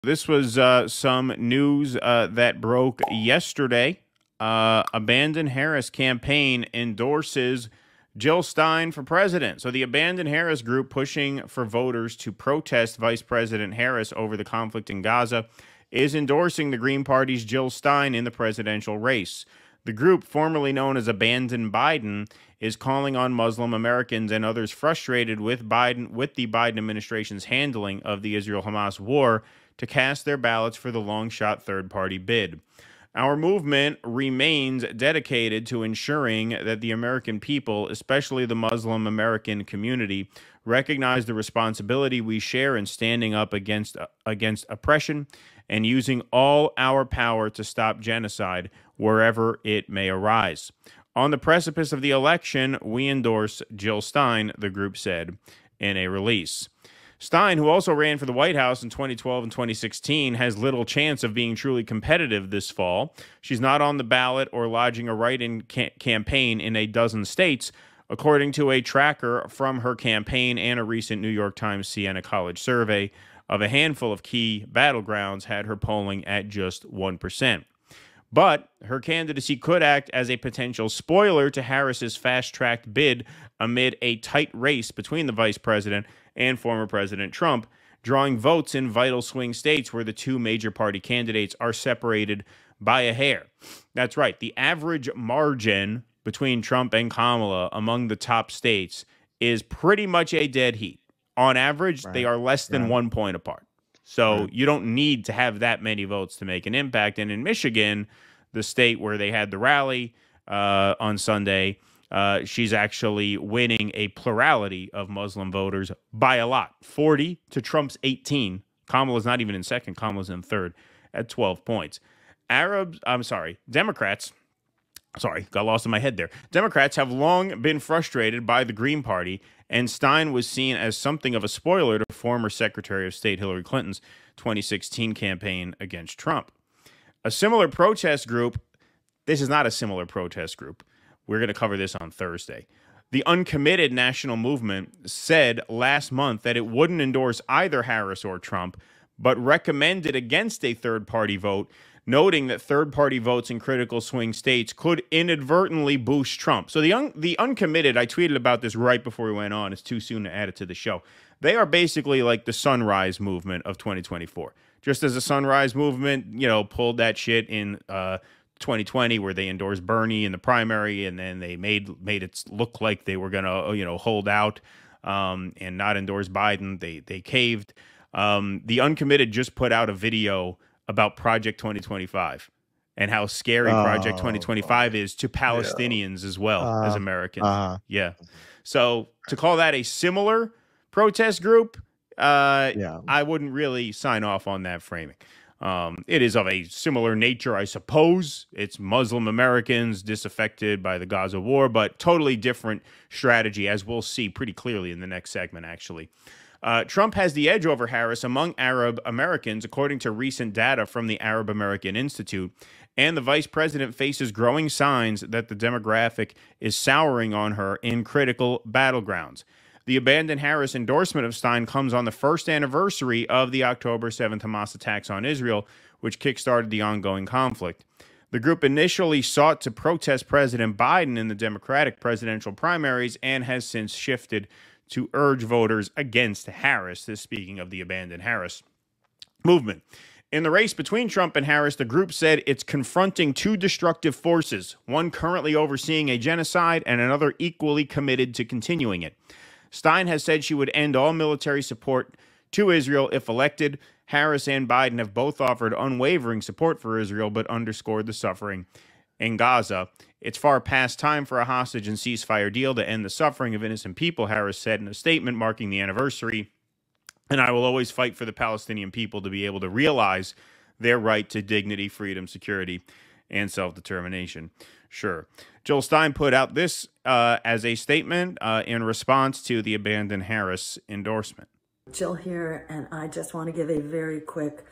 This was some news that broke yesterday. Abandon Harris campaign endorses Jill Stein for president. So the Abandon Harris group pushing for voters to protest Vice President Harris over the conflict in Gaza is endorsing the Green Party's Jill Stein in the presidential race. The group, formerly known as Abandon Biden, is calling on Muslim Americans and others frustrated with the Biden administration's handling of the Israel-Hamas war to cast their ballots for the long-shot third-party bid. Our movement remains dedicated to ensuring that the American people, especially the Muslim American community, recognize the responsibility we share in standing up against oppression and using all our power to stop genocide wherever it may arise. On the precipice of the election, we endorse Jill Stein, the group said in a release. Stein, who also ran for the White House in 2012 and 2016, has little chance of being truly competitive this fall. She's not on the ballot or lodging a write-in campaign in a dozen states, according to a tracker from her campaign and a recent New York Times Siena College survey of a handful of key battlegrounds had her polling at just 1%. But her candidacy could act as a potential spoiler to Harris's fast-tracked bid amid a tight race between the vice president and former President Trump, drawing votes in vital swing states where the two major party candidates are separated by a hair. That's right. The average margin between Trump and Kamala among the top states is pretty much a dead heat. On average, they are less than 1 point apart. So you don't need to have that many votes to make an impact. And in Michigan, the state where they had the rally on Sunday, she's actually winning a plurality of Muslim voters by a lot, 40 to Trump's 18. Kamala's not even in second. Kamala's in third at 12 points. Democrats, got lost in my head there. Democrats have long been frustrated by the Green Party, and Stein was seen as something of a spoiler to former Secretary of State Hillary Clinton's 2016 campaign against Trump. A similar protest group, this is not a similar protest group. We're going to cover this on Thursday. The Uncommitted National Movement said last month that it wouldn't endorse either Harris or Trump, but recommended against a third-party vote, noting that third-party votes in critical swing states could inadvertently boost Trump. So the Uncommitted, I tweeted about this right before we went on. It's too soon to add it to the show. They are basically like the Sunrise Movement of 2024. Just as the Sunrise Movement, pulled that shit in 2020 where they endorsed Bernie in the primary, and then they made it look like they were going to, hold out and not endorse Biden. They caved. The Uncommitted just put out a video about Project 2025 and how scary Project 2025 is to Palestinians as well as Americans. Yeah. So to call that a similar protest group, I wouldn't really sign off on that framing. It is of a similar nature, I suppose. It's Muslim Americans disaffected by the Gaza war, but totally different strategy, as we'll see pretty clearly in the next segment, actually. Trump has the edge over Harris among Arab Americans, according to recent data from the Arab American Institute, and the vice president faces growing signs that the demographic is souring on her in critical battlegrounds. The Abandon Harris endorsement of Stein comes on the first anniversary of the October 7th Hamas attacks on Israel, which kickstarted the ongoing conflict. The group initially sought to protest President Biden in the Democratic presidential primaries and has since shifted to urge voters against Harris. This speaking of the Abandon Harris movement. In the race between Trump and Harris, the group said it's confronting two destructive forces, one currently overseeing a genocide and another equally committed to continuing it. Stein has said she would end all military support to Israel if elected. Harris and Biden have both offered unwavering support for Israel, but underscored the suffering in Gaza. It's far past time for a hostage and ceasefire deal to end the suffering of innocent people, Harris said in a statement marking the anniversary. And I will always fight for the Palestinian people to be able to realize their right to dignity, freedom, security, and self-determination. Sure. Jill Stein put out this as a statement in response to the Abandon Harris endorsement. Jill here, and I just want to give a very quick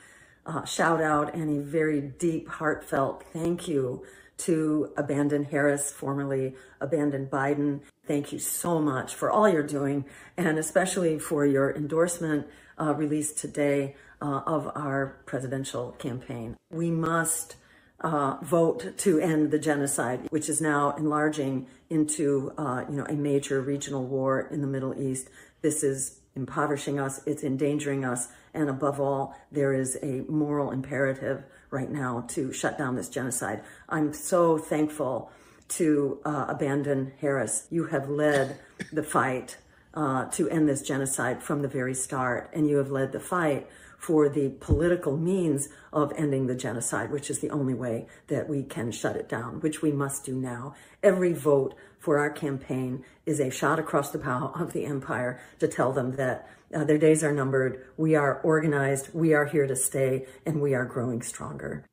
shout out and a very deep, heartfelt thank you to Abandon Harris, formerly Abandon Biden. Thank you so much for all you're doing, and especially for your endorsement released today. of our presidential campaign. We must vote to end the genocide, which is now enlarging into a major regional war in the Middle East. This is impoverishing us, it's endangering us, and above all, there is a moral imperative right now to shut down this genocide. I'm so thankful to Abandon Harris. You have led the fight to end this genocide from the very start, and you have led the fight for the political means of ending the genocide, which is the only way that we can shut it down, which we must do now. Every vote for our campaign is a shot across the bow of the empire to tell them that their days are numbered, we are organized, we are here to stay, and we are growing stronger.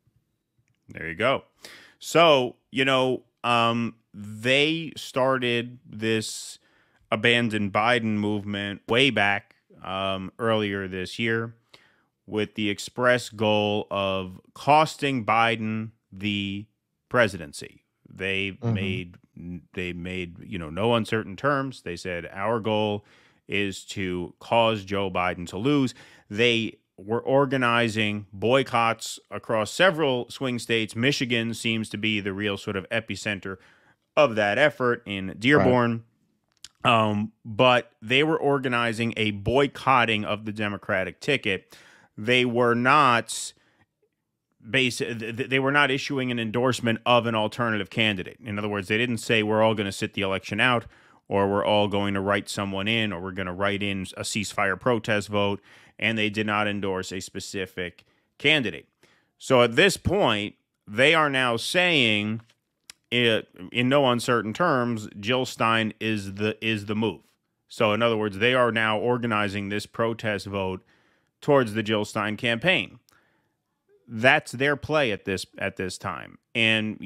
There you go. So, they started this Abandon Biden movement way back earlier this year with the express goal of costing Biden the presidency. They made no uncertain terms. They said our goal is to cause Joe Biden to lose. They were organizing boycotts across several swing states. Michigan seems to be the real sort of epicenter of that effort in Dearborn. Right. But they were organizing a boycotting of the Democratic ticket. They were not issuing an endorsement of an alternative candidate. In other words, they didn't say we're all going to sit the election out, or we're all going to write someone in, or we're going to write in a ceasefire protest vote, and they did not endorse a specific candidate. So at this point, they are now saying, in no uncertain terms, Jill Stein is the move. So in other words, they are now organizing this protest vote towards the Jill Stein campaign. That's their play at this time. And,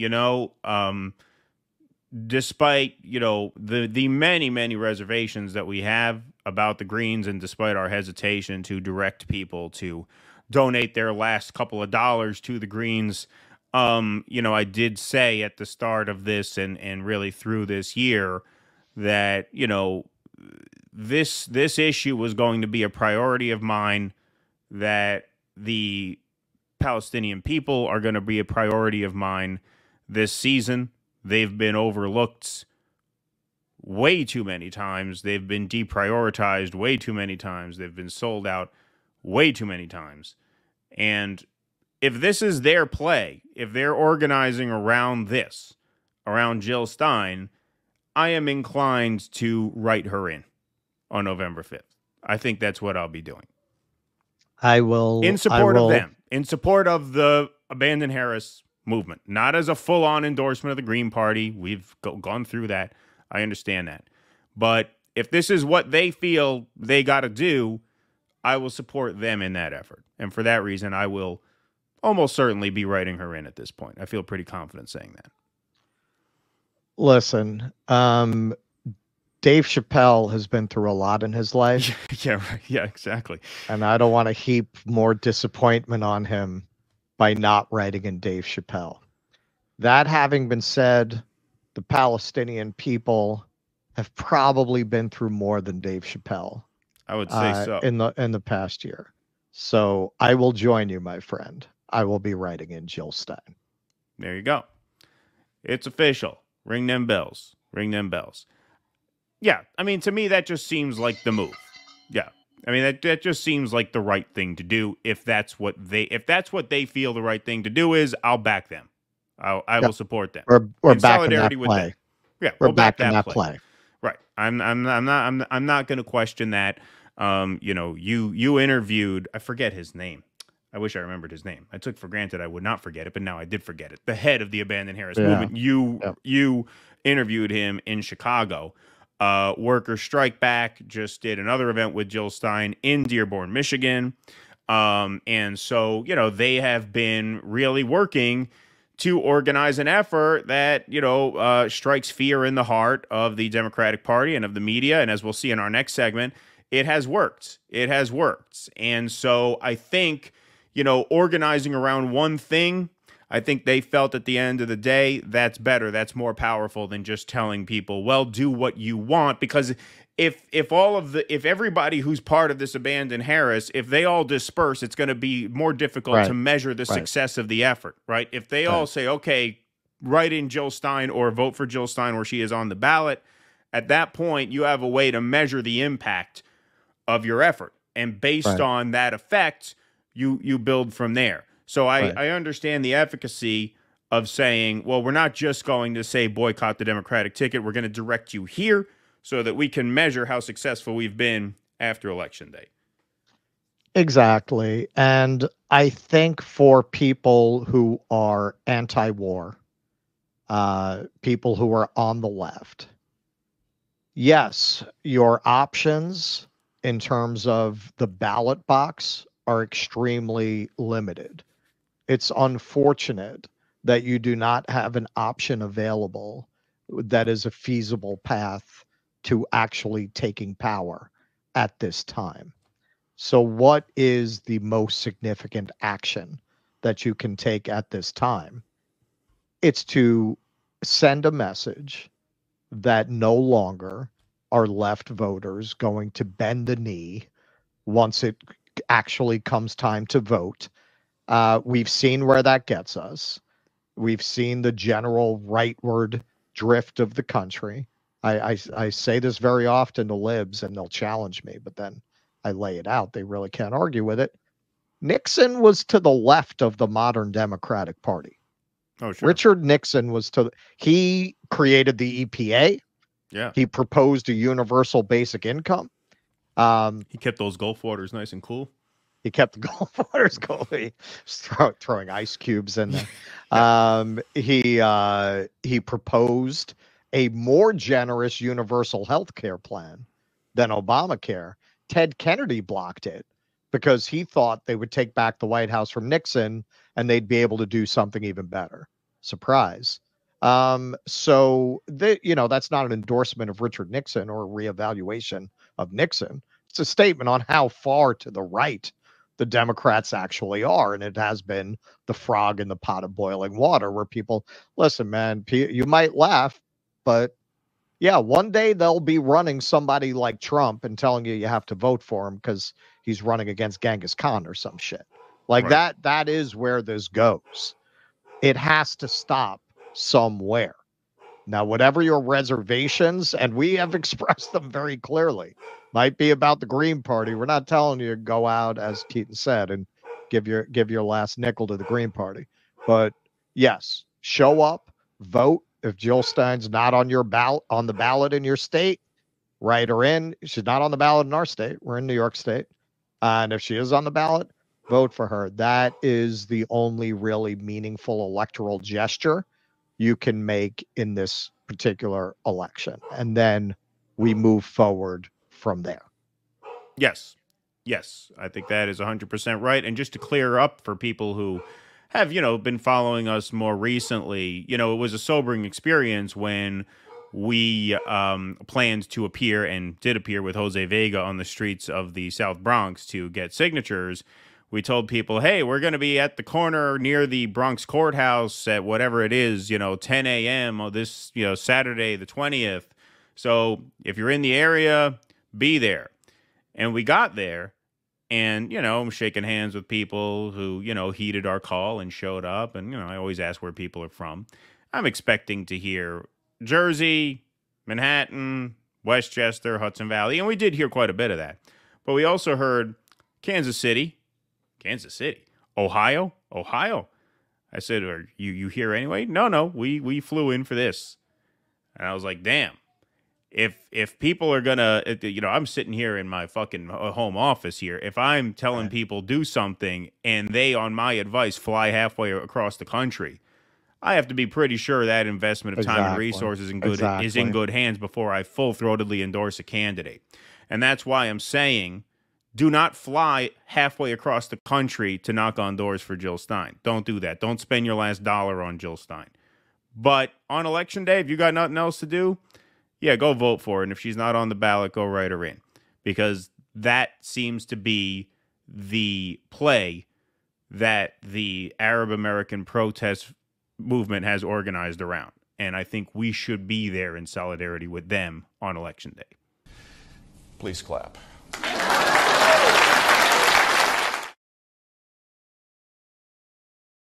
despite, the many reservations that we have about the Greens, and despite our hesitation to direct people to donate their last couple of dollars to the Greens, I did say at the start of this and really through this year that, this issue was going to be a priority of mine, that the Palestinian people are going to be a priority of mine this season. They've been overlooked way too many times. They've been deprioritized way too many times. They've been sold out way too many times. And if this is their play, if they're organizing around Jill Stein, I am inclined to write her in on November 5th. I think that's what I'll be doing. In support of them, in support of the Abandon Harris movement, not as a full-on endorsement of the Green Party. We've gone through that. I understand that. But if this is what they feel they got to do, I will support them in that effort. And for that reason, I will almost certainly be writing her in at this point. I feel pretty confident saying that. Listen, Dave Chappelle has been through a lot in his life. Yeah, right. Yeah, exactly. And I don't want to heap more disappointment on him by not writing in Dave Chappelle. That having been said, the Palestinian people have probably been through more than Dave Chappelle. I would say so. In the past year. So I will join you, my friend. I will be writing in Jill Stein. There you go. It's official. Ring them bells. Ring them bells. Yeah, I mean, to me, that just seems like the move. Yeah, I mean, that just seems like the right thing to do. If that's what they feel the right thing to do is, I'll back them. I will support them. We're back in that play. Yeah, we're back in that play. Right. I'm not going to question that. You interviewed, I forget his name. I wish I remembered his name. I took for granted I would not forget it, but now I did forget it. The head of the Abandon Harris movement. You interviewed him in Chicago. Workers Strike Back just did another event with Jill Stein in Dearborn, Michigan. And so, they have been really working to organize an effort that, strikes fear in the heart of the Democratic Party and of the media. And as we'll see in our next segment, it has worked. It has worked. And so I think, organizing around one thing, I think they felt at the end of the day, that's better. That's more powerful than just telling people, well, do what you want. Because if everybody who's part of this abandoned Harris, if they all disperse, it's going to be more difficult to measure the success of the effort, right? If they all say, okay, write in Jill Stein or vote for Jill Stein where she is on the ballot, at that point, you have a way to measure the impact of your effort. And based on that effect, you build from there. So I understand the efficacy of saying, well, we're not just going to say boycott the Democratic ticket. We're going to direct you here so that we can measure how successful we've been after Election Day. Exactly. And I think for people who are anti-war, people who are on the left, yes, your options in terms of the ballot box are extremely limited. It's unfortunate that you do not have an option available that is a feasible path to actually taking power at this time. So what is the most significant action that you can take at this time? It's to send a message that no longer are left voters going to bend the knee once it actually comes time to vote. We've seen where that gets us. We've seen the general rightward drift of the country. I say this very often to libs and they'll challenge me, but then I lay it out. They really can't argue with it. Nixon was to the left of the modern Democratic Party. Oh, sure. Richard Nixon he created the EPA. Yeah. He proposed a universal basic income. He kept those Gulf waters nice and cool. He kept the Gulf waters cool. He was throwing ice cubes in there. He proposed a more generous universal health care plan than Obamacare. Ted Kennedy blocked it because he thought they would take back the White House from Nixon and they'd be able to do something even better. Surprise. So that's not an endorsement of Richard Nixon or a reevaluation of Nixon. It's a statement on how far to the right the Democrats actually are. And it has been the frog in the pot of boiling water where people, listen, man, you might laugh, but yeah, one day they'll be running somebody like Trump and telling you have to vote for him because he's running against Genghis Khan or some shit like that. That is where this goes. It has to stop somewhere. Now, whatever your reservations, and we have expressed them very clearly, might be about the Green Party. We're not telling you to go out, as Keaton said, and give your last nickel to the Green Party. But yes, show up, vote. If Jill Stein's not on the ballot in your state, write her in. She's not on the ballot in our state. We're in New York State. And if she is on the ballot, vote for her. That is the only really meaningful electoral gesture you can make in this particular election. And then we move forward from there. Yes. I think that is 100% right. And just to clear up for people who have, been following us more recently, it was a sobering experience when we planned to appear and did appear with Jose Vega on the streets of the South Bronx to get signatures. We told people, hey, we're going to be at the corner near the Bronx courthouse at whatever it is, 10 a.m. on this, Saturday, the 20th. So if you're in the area, be there. And we got there. And, I'm shaking hands with people who, heeded our call and showed up. And, I always ask where people are from. I'm expecting to hear Jersey, Manhattan, Westchester, Hudson Valley. And we did hear quite a bit of that. But we also heard Kansas City, Ohio. I said, are you here anyway? No, we flew in for this. And I was like, damn. If people are gonna, I'm sitting here in my fucking home office here. If I'm telling people do something and they, on my advice, fly halfway across the country, I have to be pretty sure that investment of time and resources is in good hands before I full-throatedly endorse a candidate. And that's why I'm saying, do not fly halfway across the country to knock on doors for Jill Stein. Don't do that. Don't spend your last dollar on Jill Stein. But on Election Day, if you got nothing else to do, yeah, go vote for her. And if she's not on the ballot, go write her in. Because that seems to be the play that the Arab American protest movement has organized around. And I think we should be there in solidarity with them on Election Day. Please clap.